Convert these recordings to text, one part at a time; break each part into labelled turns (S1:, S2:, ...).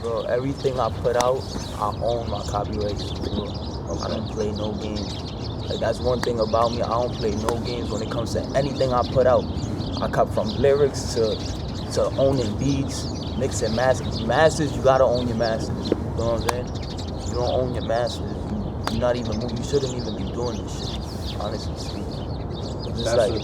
S1: Bro, everything I put out, I own my copyrights. Bro. I don't play no games. Like, that's one thing about me. I don't play no games when it comes to anything I put out. I cut from lyrics to owning beats, mixing masters. Masters, you gotta own your masters. You know what I'm saying? You don't own your masters, you're not even moving. You shouldn't even be doing this shit, honestly speaking.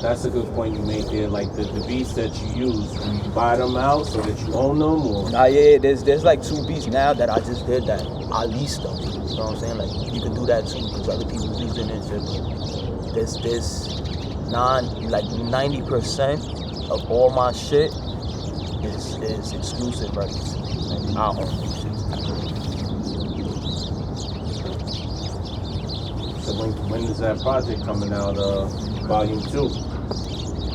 S2: That's a good point you made there. Like the beats that you use, do you buy them out so that you own them, or?
S1: Nah, yeah, there's like 2 beats now that I just did that I leased them. You know what I'm saying? Like, you can do that too because other people leasing and shit. But there's 90% of all my shit is exclusive rights. Like, I own this shit.
S2: So when is that project coming out? Volume 2.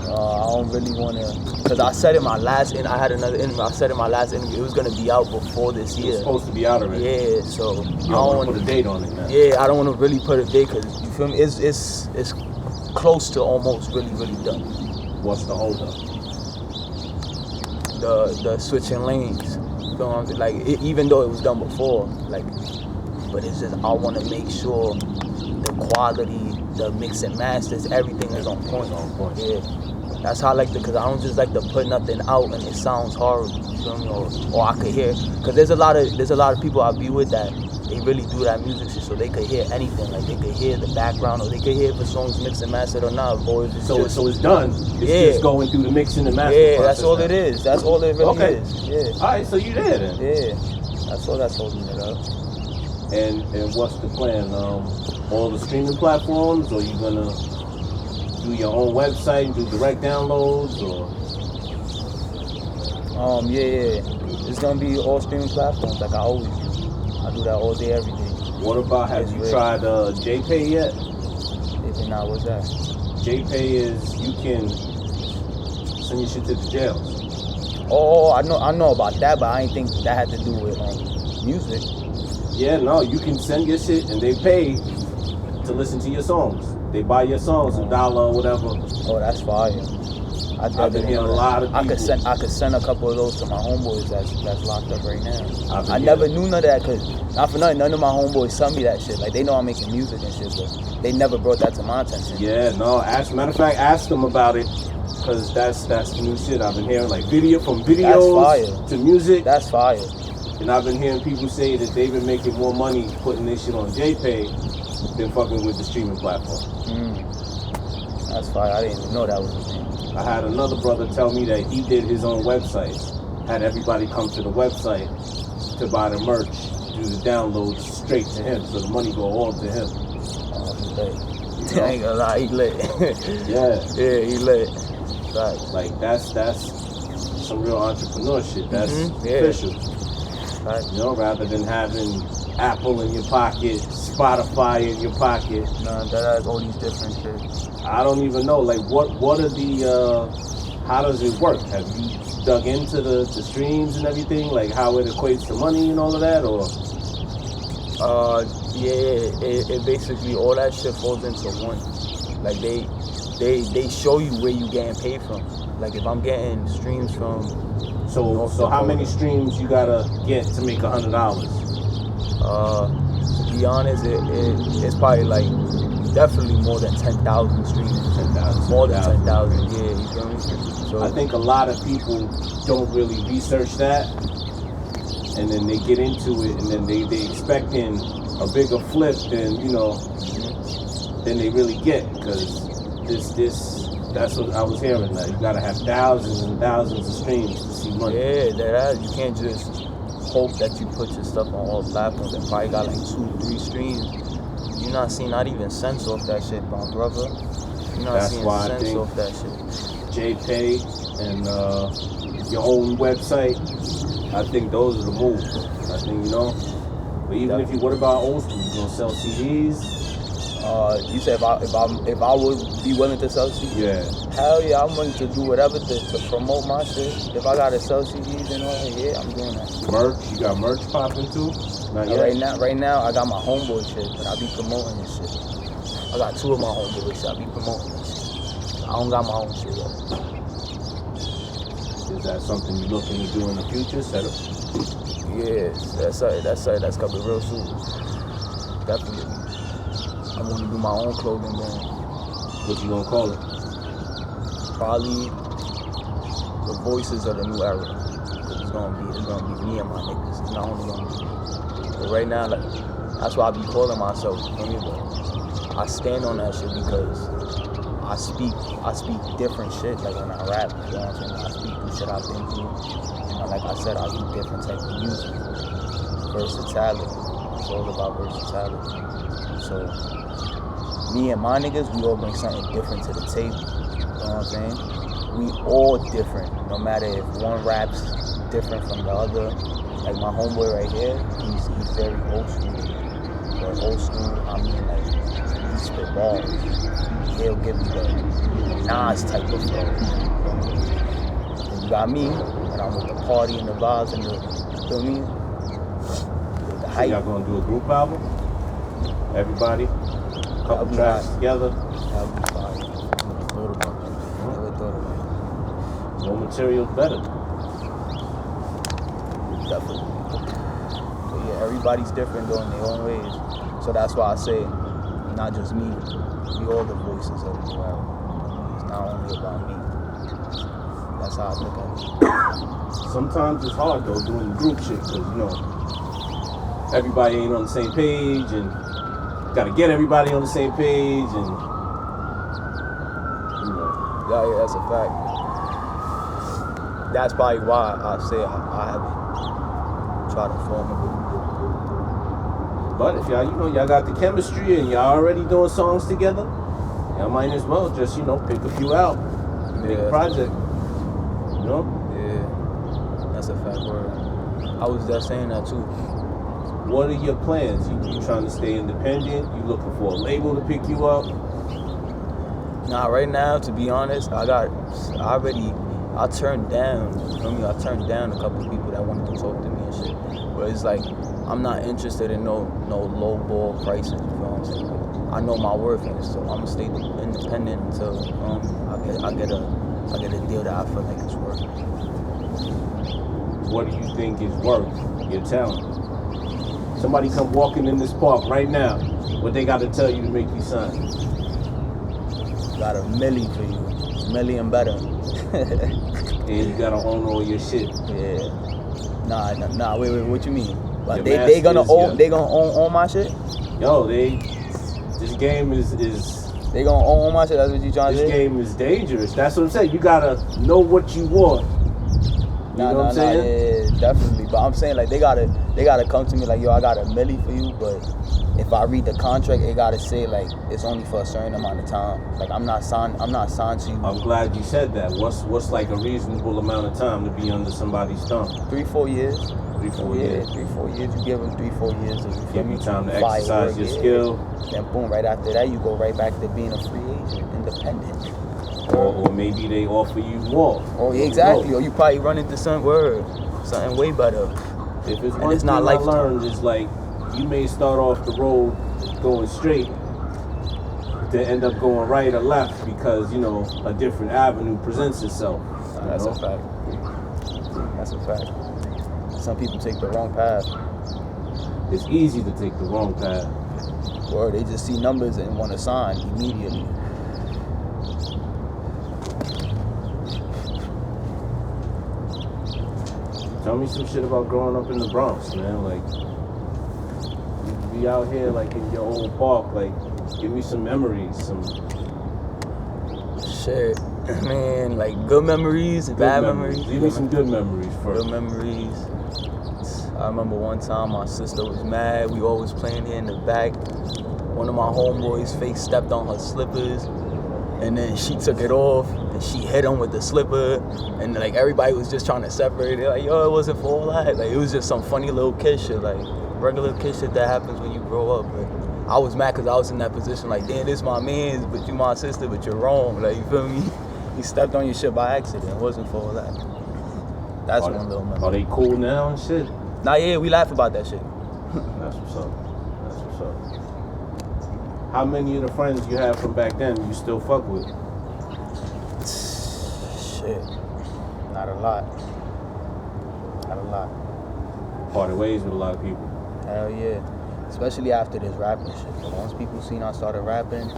S1: I don't really want to, because I said in my last, I had another interview. I said in my last interview it was gonna be out before this year.
S2: It's supposed to be out already.
S1: Yeah, so
S2: you don't want to put a date on it now.
S1: Yeah, I don't want to really put a date because you feel me. It's close to almost really done.
S2: What's the holdup?
S1: The switching lanes. You know what I'm saying? Like, even though it was done before, like, but it's just I want to make sure the quality, the mix and masters, everything is on point. Yeah, that's how I like because I don't just like to put nothing out and it sounds horrible. You feel me? Or I could hear, because there's a lot of people I be with that they really do that music shit, so they could hear anything. Like, they could hear the background, or they could hear if a song's mixed and mastered or not. Or it's
S2: so it's done. It's just going through the mixing and mastering.
S1: Yeah, that's all it is. That's all it really is. Yeah.
S2: All right, so you there then?
S1: Yeah, that's all that's holding it up.
S2: And what's the plan? All the streaming platforms, or you gonna do your own website and do direct downloads, or?
S1: Yeah. It's gonna be all streaming platforms like I always do. I do that all day, every day.
S2: What about, have you tried JPay yet?
S1: If not, what's that?
S2: JPay is you can send your shit to the jails.
S1: Oh, I know about that, but I ain't think that had to do with music.
S2: Yeah, no, you can send your shit and they pay to listen to your songs. They buy your songs $1 or whatever.
S1: Oh, that's fire.
S2: I've been hearing a lot of people.
S1: I could send a couple of those to my homeboys that's locked up right now. I never knew none of that because, not for nothing, none of my homeboys tell me that shit. Like, they know I'm making music and shit, but they never brought that to my attention.
S2: Yeah, no, matter of fact, ask them about it. Because that's the new shit I've been hearing. Like, videos to music.
S1: That's fire.
S2: And I've been hearing people say that they've been making more money putting this shit on JPay than fucking with the streaming platform.
S1: That's fire. I didn't even know that was the thing.
S2: I had another brother tell me that he did his own website. Had everybody come to the website to buy the merch, do the downloads straight to him. So the money go all to him.
S1: Oh, he lit. I ain't gonna lie, he lit.
S2: Yeah,
S1: he lit. Right.
S2: Like, that's some real entrepreneurship. That's official.
S1: Right.
S2: You know, rather than having Apple in your pocket, Spotify in your pocket.
S1: Nah, that has all these different shit.
S2: I don't even know. Like, what are the? How does it work? Have you dug into the streams and everything? Like, how it equates to money and all of that, or?
S1: It basically all that shit falls into one. Like, they show you where you getting paid from. Like, if I'm getting streams from.
S2: So how many streams you gotta get to make $100?
S1: To be honest, it's probably like definitely more than 10,000 streams.
S2: 10,000.
S1: More than 10,000. Yeah, you feel me? So
S2: I think a lot of people don't really research that, and then they get into it, and then they expecting a bigger flip than than they really get, because that's what I was hearing. Like, you gotta have thousands and thousands of streams to see money.
S1: Yeah, you can't just hope that you put your stuff on all platforms and probably got like 2-3 streams. You're not seeing not even cents off that shit, my brother. You're not seeing cents off that shit.
S2: JPay and your own website, I think those are the moves. I think, but even if you, what about old school? You gonna sell CDs?
S1: You said if I would be willing to sell CDs?
S2: Yeah.
S1: Hell yeah, I'm willing to do whatever to promote my shit. If I gotta sell CDs and all that, yeah, I'm doing that.
S2: Merch? You got merch popping too? Not yet?
S1: Right now, I got my homeboy shit, but I be promoting this shit. I got 2 of my homeboy shit, I be promoting this shit. I don't got my own shit yet.
S2: Is that something you're looking to do in the future? Set up?
S1: Yes, that's coming real soon. Definitely. I want to do my own clothing brand.
S2: What you gonna call it?
S1: Probably the voices of the new era. Cause it's gonna be me and my niggas. It's not only gonna be me. But right now, like, that's why I be calling myself. I stand on that shit because I speak different shit. Like when I rap, you know what I'm saying? I speak through shit I've been through. And like I said, I do different type of music. Versatility. It's all about versatility. So me and my niggas, we all bring something different to the table. You know what I'm saying? We all different. No matter if one raps different from the other. Like my homeboy right here, he's very old school. But old school, I mean like he spit balls. He'll give me the Nas type of flow. And you got me, and I'm with the party and the vibes and the, you feel me? The hype.
S2: So y'all gonna do a group album? Everybody? Couple tracks together?
S1: That'll be fire. Never thought about that. Never thought about it.
S2: More material, better.
S1: Definitely. But yeah, everybody's different though in their own ways. So that's why I say, not just me. We all the voices of the world. It's not only about me. That's how I look at it.
S2: Sometimes it's hard though doing the group shit because everybody ain't on the same page and gotta get everybody on the same page and
S1: Yeah, that's a fact. That's probably why I say I haven't tried to form a group.
S2: But if y'all got the chemistry and y'all already doing songs together, y'all might as well just pick a few out, make a project.
S1: Yeah, that's a fact word. I was just saying that too.
S2: What are your plans? You trying to stay independent? You looking for a label to pick you up?
S1: Nah, right now, to be honest, I turned down. You feel me? I turned down a couple of people that wanted to talk to me and shit. But it's like I'm not interested in no low ball prices. You feel what I'm saying? Like, I know my worth, and so I'm gonna stay independent until I get a deal that I feel like it's worth.
S2: What do you think is worth your talent? Somebody come walking in this park right now. What they got to tell you to make you sign?
S1: Got a milli for you, million better.
S2: And you gotta own all your shit.
S1: Yeah. Nah. Wait. What you mean? Like
S2: Your
S1: they gonna
S2: masters,
S1: own? They gonna own all my shit?
S2: Yo, this game is.
S1: They gonna own all my shit? That's what you trying to say?
S2: This game is dangerous. That's what I'm saying. You gotta know what you want. You know what I'm saying?
S1: Yeah, definitely. But I'm saying like they gotta come to me like, yo, I got a milli for you, but if I read the contract, it gotta say like it's only for a certain amount of time. Like I'm not signed to you.
S2: I'm glad you said that. What's like a reasonable amount of time to be under somebody's thumb?
S1: 3-4 years.
S2: 3-4 years.
S1: 3-4 years. You give them 3-4 years.
S2: Give you time to exercise your skill.
S1: Then boom, right after that, you go right back to being a free agent, independent.
S2: Or maybe they offer you more.
S1: Oh, yeah, exactly. Or you probably run into something way better.
S2: If it's one thing I learned is like you may start off the road going straight, to end up going right or left because a different avenue presents itself.
S1: That's a fact. That's a fact. Some people take the wrong path.
S2: It's easy to take the wrong path.
S1: Or they just see numbers and want to sign immediately.
S2: Tell me some shit about growing up in the Bronx, man. Like, you be out here, like, in your old park. Like, give me some memories.
S1: Shit. Man, like, good memories and bad memories.
S2: Give me some good memories first.
S1: Good memories. I remember one time my sister was mad. We always playing here in the back. One of my homeboys' face stepped on her slippers. And then she took it off and she hit him with the slipper, and like everybody was just trying to separate it. Like, yo, it wasn't for all that. Like, it was just some funny little kid shit, like regular kid shit that happens when you grow up. But I was mad because I was in that position, like, damn, this my man's, but you my sister, but you're wrong. Like, you feel me? You stepped on your shit by accident. It wasn't for all that. That's one little memory.
S2: Are they cool now and shit?
S1: Nah, yeah, we laugh about that shit.
S2: That's what's up. How many of the friends you had from back then you still fuck with?
S1: Shit. Not a lot. Not a lot.
S2: Parted ways with a lot of people.
S1: Hell yeah. Especially after this rapping shit. But once people seen I started rapping,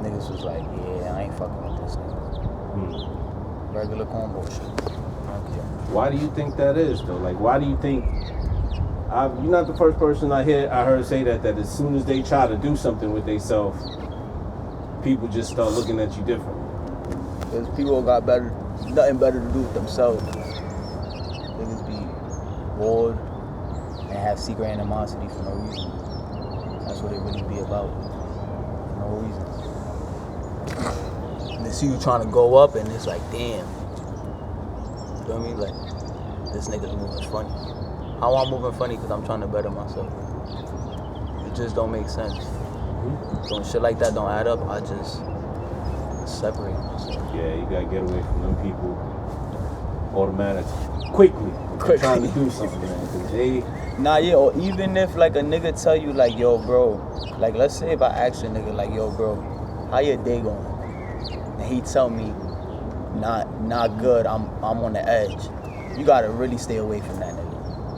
S1: niggas was like, yeah, I ain't fucking with this nigga. Regular combo shit. Okay.
S2: Why do you think that is though? Like, why do you think? You're not the first person I heard say that as soon as they try to do something with themselves, people just start looking at you different.
S1: Because people got nothing better to do with themselves. Niggas be bored and have secret animosity for no reason. That's what it really be about. For no reason. And they see you trying to go up and it's like, damn. You know what I mean? Like, this nigga's moving funny. How I'm moving funny because I'm trying to better myself. It just don't make sense. So when shit like that don't add up, I just separate myself.
S2: Yeah, you gotta get away from them people automatically. Quickly. Trying to do something, man. 'Cause they...
S1: Nah, yeah, or even if like a nigga tell you like, yo, bro, like let's say if I ask a nigga like, yo, bro, how your day going? And he tell me, not good, I'm on the edge. You gotta really stay away from that nigga.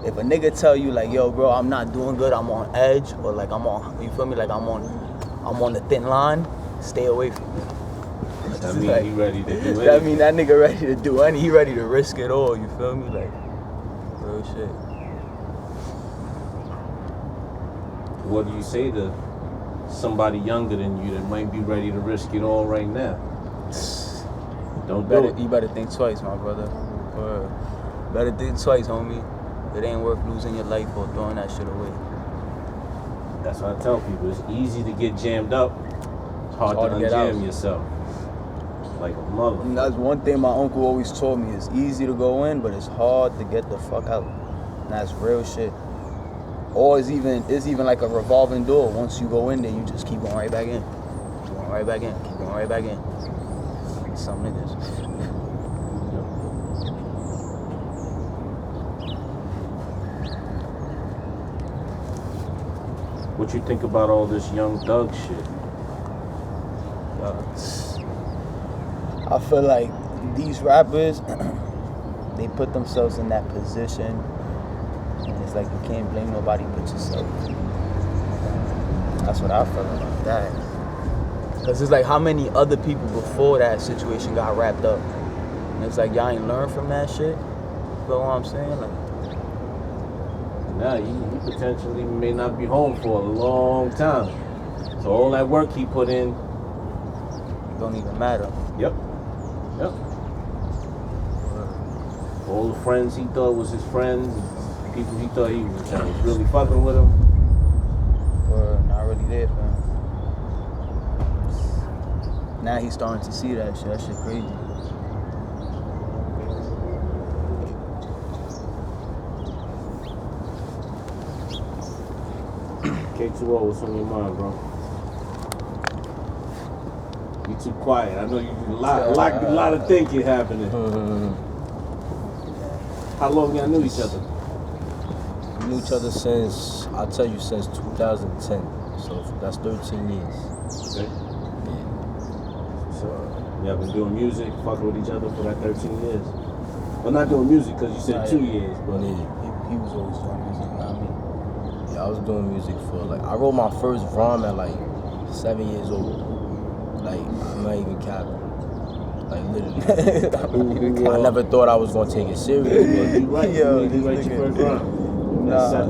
S1: If a nigga tell you like, yo, bro, I'm not doing good, I'm on edge, or like I'm on, you feel me, like I'm on the thin line, stay away from me.
S2: That mean he ready to do anything.
S1: That mean that nigga ready to do anything. He ready to risk it all, you feel me? Like, real shit.
S2: What do you say to somebody younger than you that might be ready to risk it all right now? Don't do it.
S1: You better think twice, my brother. Better think twice, homie. It ain't worth losing your life or throwing that shit away.
S2: That's what I tell people. It's easy to get jammed up. It's hard to unjam yourself. Like a mother.
S1: And that's one thing my uncle always told me. It's easy to go in, but it's hard to get the fuck out. And that's real shit. Or it's even like a revolving door. Once you go in there, you just keep going right back in. Keep going right back in. Keep going right back in. Some niggas.
S2: What you think about all this Young Thug shit?
S1: I feel like these rappers, they put themselves in that position, and it's like you can't blame nobody but yourself. That's what I feel about that. Cause it's like how many other people before that situation got wrapped up, and it's like y'all ain't learned from that shit. You know what I'm saying? Like,
S2: Nah, he potentially may not be home for a long time. So all that work he put in,
S1: it don't even matter.
S2: Yep. All the friends he thought was his friends, people he thought he was really fucking with him,
S1: were not really there for him. Now he's starting to see that shit. That shit crazy.
S2: K2O, what's on your mind, bro? You too quiet. I know you a lot of thinking happening. How long y'all knew each other?
S3: We knew each other since 2010. So that's 13 years.
S2: Okay.
S3: Yeah.
S2: So y'all been doing music, fucking with each other for that 13 years. Well, not doing music because you said 2 years, but
S3: yeah.
S1: He was always doing music, not me.
S3: Yeah, I was doing music for I wrote my first rhyme at 7 years old. I'm not even capping. Literally. I never thought I was gonna take it serious, but
S2: you right.
S1: Yo,
S2: you write your first rhyme.
S1: Nah.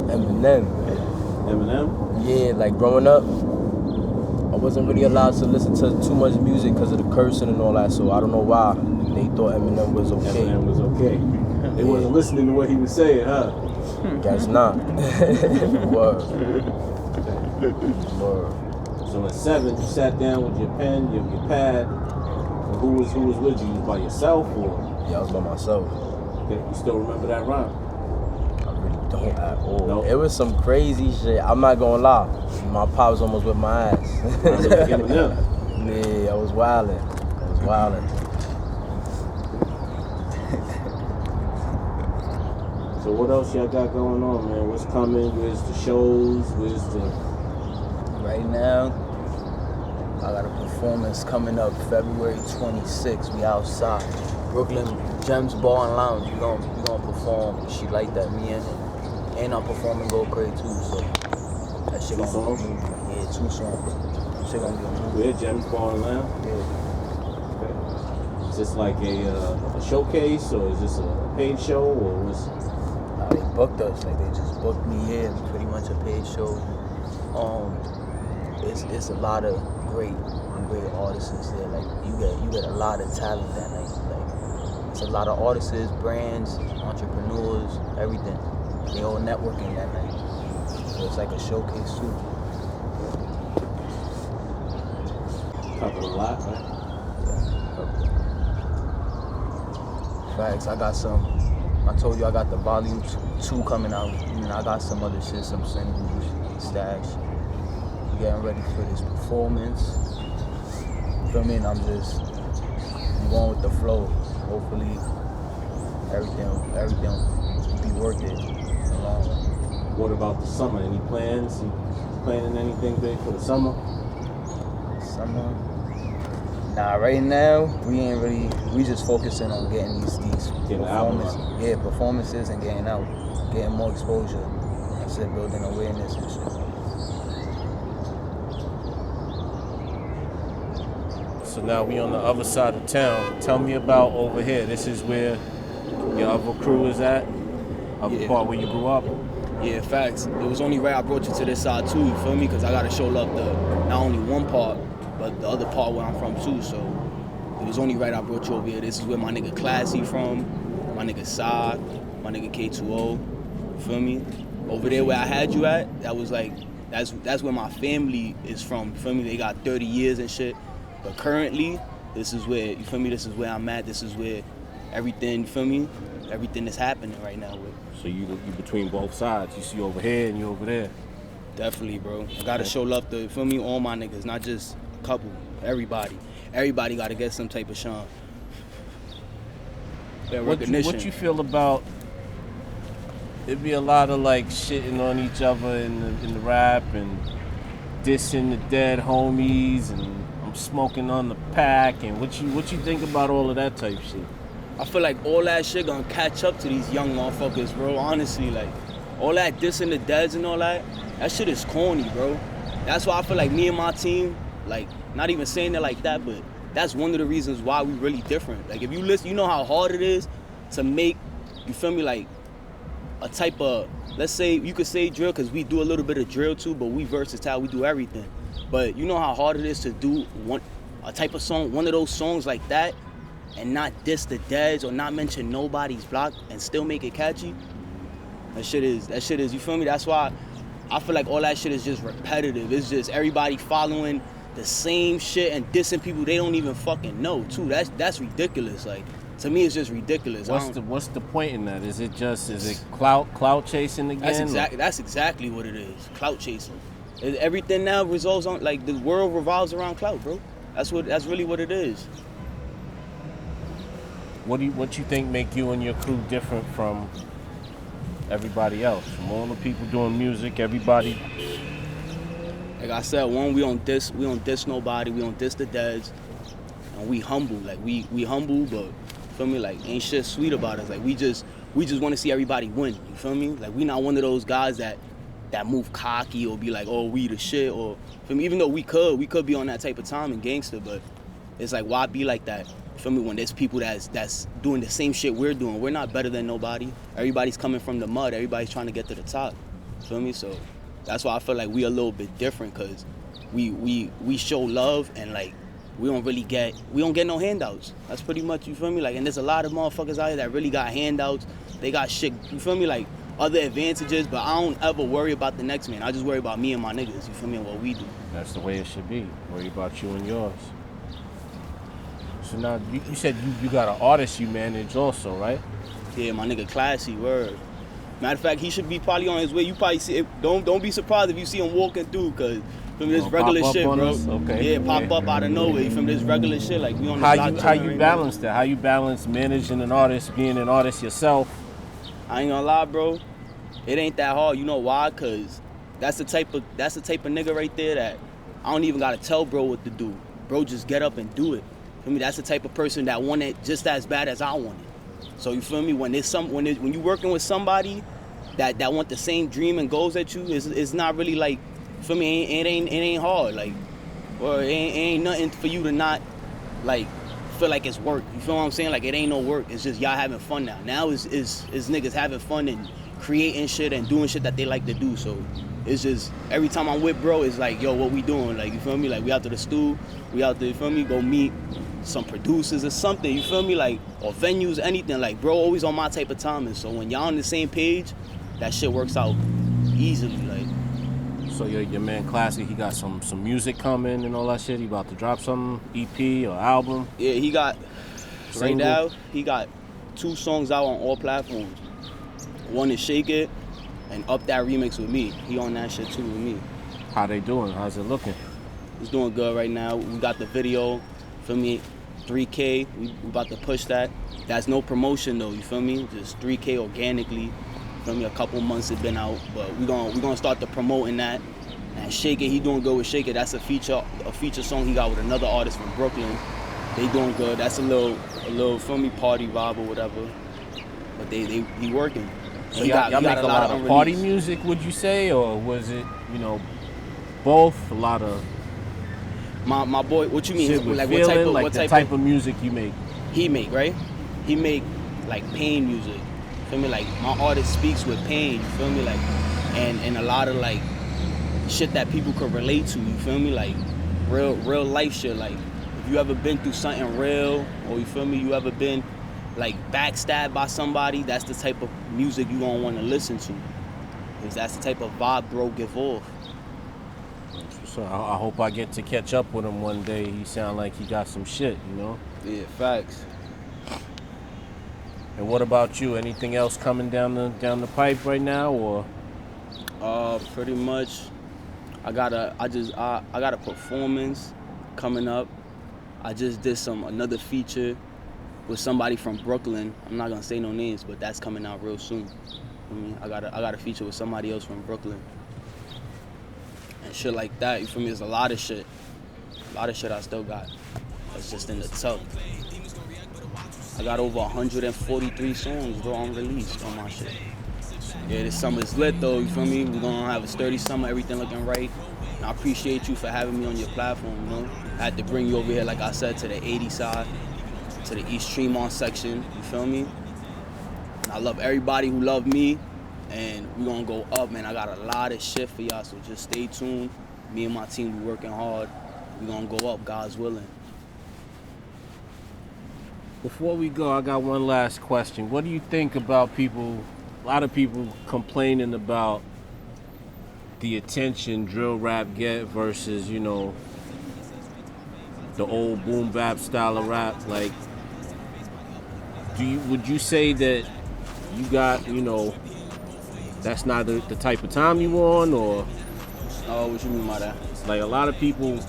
S3: Eminem. Yeah, growing up, I wasn't really allowed to listen to too much music because of the cursing and all that. So I don't know why they thought Eminem was okay.
S2: Eminem was okay. They wasn't listening to what he was saying, huh?
S3: Guess not. Word.
S2: So at 7, you sat down with your pen, your pad. Who was with you? You was by yourself or?
S3: Yeah, I was by myself.
S2: Okay. You still remember that rhyme?
S3: I really don't at all.
S2: No.
S3: It was some crazy shit. I'm not gonna lie. My pops almost whipped my ass. Yeah, I was wildin'.
S2: So what else y'all got going on, man? What's coming? Where's the shows? Where's the...
S1: Right now, I I got a performance coming up February 26th. We outside. Brooklyn Gems Bar and Lounge. We gonna perform. She like that. Me and I'm performing Go Crazy too. So that shit gonna be a movie. Yeah, 2 songs. That shit gonna be a movie.
S2: Where Gems Bar and Lounge?
S1: Yeah.
S2: Okay. Is this like a showcase, or is this a paid show, or what's?
S1: Nah, they booked us. Like they just booked me here. Pretty much a paid show. It's a lot of great artists there. Like you get a lot of talent that night. Like it's a lot of artists, brands, entrepreneurs, everything. They all networking that night. So it's like a showcase too.
S2: Covered a lot, right?
S1: Facts. I got some. I told you I got the volume 2 coming out, and I got some other shit, some singles, stash. Getting ready for this performance. You feel me? And I'm just going with the flow. Hopefully, everything will be worth it.
S2: What about the summer? Any plans? You planning anything big for the summer?
S1: Summer? Nah, right now we ain't really. We just focusing on getting these performances. Yeah, performances and getting out, getting more exposure. That's it, building awareness and shit.
S2: So now we on the other side of town. Tell me about over here. This is where your other crew is at? Other part where you grew up?
S4: Yeah, facts. It was only right I brought you to this side too, you feel me? Because I got to show love to not only one part, but the other part where I'm from too. So it was only right I brought you over here. This is where my nigga Classy from, my nigga Sod, my nigga K2O, you feel me? Over there where I had you at, that was like, that's where my family is from, you feel me? They got 30 years and shit. But currently, this is where, you feel me, this is where I'm at, this is where everything, you feel me, everything is happening right now with.
S2: So you between both sides, you see over here and you over there.
S4: Definitely, bro. I gotta show love to, you feel me, all my niggas, not just a couple, everybody. Everybody gotta get some type of shine.
S2: What you feel about, it'd be a lot of like shitting on each other in the rap and dissing the dead homies and smoking on the pack, and what you think about all of that type shit?
S4: I feel like all that shit gonna catch up to these young motherfuckers, bro. Honestly, like all that dissing the deads and all that shit is corny, bro. That's why I feel like me and my team, like not even saying it like that, but that's one of the reasons why we really different. Like if you listen, you know how hard it is to make, you feel me, like a type of, let's say you could say drill, because we do a little bit of drill too, but we versatile, we do everything. But you know how hard it is to do a type of song, one of those songs like that, and not diss the deads or not mention nobody's block and still make it catchy? That shit is, you feel me? That's why I feel like all that shit is just repetitive. It's just everybody following the same shit and dissing people they don't even fucking know too. That's ridiculous. Like, to me, it's just ridiculous.
S2: What's the point in that? Is it clout chasing again?
S4: That's exactly what it is. Clout chasing. Everything now resolves on, like, the world revolves around clout, bro. That's really what it is.
S2: What you think make you and your crew different from everybody else? From all the people doing music, everybody.
S4: Like I said, one, we don't diss nobody, we don't diss the deads, and we humble. Like we humble, but feel me, like ain't shit sweet about us. Like we just want to see everybody win. You feel me? Like we not one of those guys that move cocky or be like, oh, we the shit, or feel me? Even though we could be on that type of time and gangster, but it's like, why be like that? Feel me? When there's people that's doing the same shit we're doing, we're not better than nobody. Everybody's coming from the mud. Everybody's trying to get to the top. Feel me? So that's why I feel like we a little bit different, because we show love, and like we don't get no handouts. That's pretty much, you feel me? Like, and there's a lot of motherfuckers out here that really got handouts. They got shit, you feel me? Like other advantages, but I don't ever worry about the next man. I just worry about me and my niggas, you feel me, and what we do.
S2: That's the way it should be. Worry about you and yours. So now, you said you got an artist you manage also, right?
S4: Yeah, my nigga Classy, word. Matter of fact, he should be probably on his way. You probably see it. Don't be surprised if you see him walking through, cause from this regular shit, bro.
S2: Okay.
S4: Yeah, pop up out of nowhere. You from this regular shit, like we on the block.
S2: How you balance that? How you balance managing an artist, being an artist yourself?
S4: I ain't gonna lie, bro. It ain't that hard. You know why? Cause that's the type of nigga right there that I don't even gotta tell bro what to do. bro, just get up and do it. Feel me? That's the type of person that want it just as bad as I want it. So you feel me? When you working with somebody that want the same dream and goals that you, it's not really like, feel me? It ain't hard, like, or it ain't nothing for you to not like feel like it's work. You feel what I'm saying? Like, it ain't no work. It's just y'all having fun now. Now is niggas having fun and creating shit and doing shit that they like to do. So it's just every time I'm with bro, it's like, yo, what we doing? Like, you feel me? Like, we out to the stew, we out there, you feel me? Go meet some producers or something, you feel me? Like, or venues, anything. Like, bro, always on my type of timing. So when y'all on the same page, that shit works out easily. Like,
S3: so your man Classic, he got some music coming and all that shit. He about to drop some EP or album.
S4: Yeah, he got
S3: Single.
S4: right now. He got 2 songs out on all platforms. One is Shake It, and Up That remix with me. He on that shit too with me.
S3: How they doing? How's it looking?
S4: It's doing good right now. We got the video, feel me? 3K. We about to push that. That's no promotion though. You feel me? Just 3K organically. Feel me? A couple months it been out, but we gonna start the promoting that. And Shake It, he doing good with Shake It. That's a feature song he got with another artist from Brooklyn. They doing good. That's a little feel me, party vibe or whatever. But he working.
S3: So y'all make a lot of party music, would you say, or was it, both? A lot of
S4: my boy. What you mean?
S3: Shit with
S4: Like
S3: feeling,
S4: what
S3: type of music you make?
S4: He make, right? He make like pain music. Feel me? Like, my artist speaks with pain. You feel me? Like, and a lot of like shit that people could relate to. You feel me? Like real life shit. Like, if you ever been through something real, or you feel me, you ever been like backstabbed by somebody, that's the type of music you gonna want to listen to, because that's the type of vibe bro give off.
S3: So I hope I get to catch up with him one day. He sound like he got some shit,
S4: Yeah, facts.
S3: And what about you? Anything else coming down the pipe right now, or?
S4: Pretty much. I got a performance coming up. I just did another feature with somebody from Brooklyn. I'm not gonna say no names, but that's coming out real soon. I got a feature with somebody else from Brooklyn and shit like that. You feel me? There's a lot of shit I still got. That's just in the tub. I got over 143 songs, bro, unreleased on my shit. Yeah, this summer's lit though. You feel me? We're gonna have a sturdy summer. Everything looking right. And I appreciate you for having me on your platform. I had to bring you over here, like I said, to the 80 side, to the East Tremont section, you feel me? And I love everybody who love me, and we're gonna go up, man. I got a lot of shit for y'all, so just stay tuned. Me and my team, we working hard. We're gonna go up, God's willing.
S3: Before we go, I got one last question. What do you think about a lot of people complaining about the attention drill rap get versus, the old boom bap style of rap? Like, would you say that you got, that's not the type of time you on, or?
S4: Oh, what you mean by that?
S3: Like, a lot of people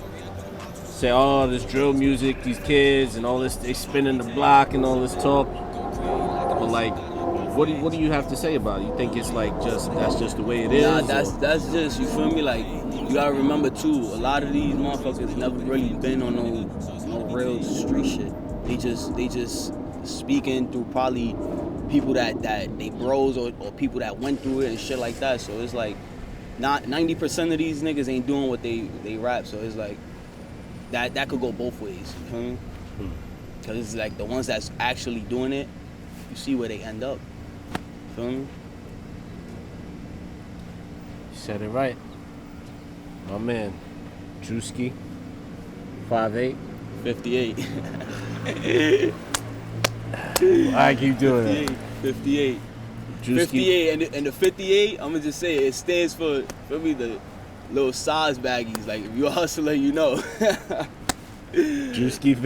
S3: say, oh, this drill music, these kids and all this, they spinning the block and all this talk. But like, what do you have to say about it? You think it's like that's just the way it is?
S4: Nah, that's just, you feel me? Like, you gotta remember too, a lot of these motherfuckers never really been on no real street shit. They just speaking through probably people that they bros or people that went through it and shit like that. So it's like, not 90% of these niggas ain't doing what they rap. So it's like, that could go both ways, you feel me? Because it's like the ones that's actually doing it, you see where they end up. You feel me?
S3: You said it right. My man, DREWSKI, 5'8".
S4: 58.
S3: I keep doing it.
S4: 58.
S3: DREWSKI.
S4: 58, and the 58, I'm gonna just say it stands for me, the little size baggies. Like, if you're a hustler, you know.
S3: DREWSKI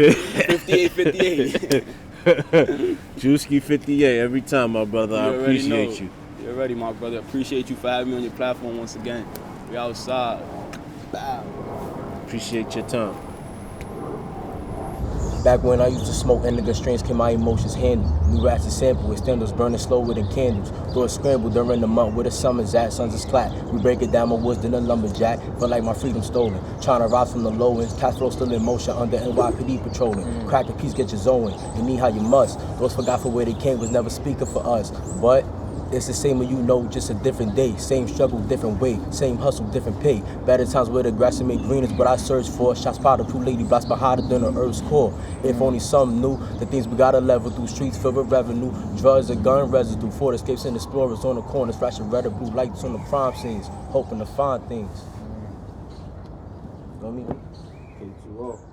S4: 58.
S3: DREWSKI 58 every time, my brother. I appreciate you.
S4: You're ready, my brother. Appreciate you for having me on your platform once again. We outside. Bow.
S3: Appreciate your time.
S5: Back when I used to smoke indica strains, can my emotions handle? New rats to sample, extenders burning slower than candles. Doors scrambled during the month where the summer's at, suns is clap. We break it down my woods than a lumberjack. Feel like my freedom stolen. Trying to rise from the low ends, cash flow still in motion under NYPD patrolling. Crack a piece, get your zone. You need how you must. Those forgot for where they came was never speaking for us. But it's the same when you know, just a different day. Same struggle, different way. Same hustle, different pay. Better times where the grass made green is what I search for. Shots powder, two lady blocks behind than the earth's core. If only some knew the things we gotta level through. Streets filled with revenue. Drugs and gun residue. Ford escapes and explorers on the corners. Flashing red or blue lights on the crime scenes. Hoping to find things. You know what I mean?
S2: K2O.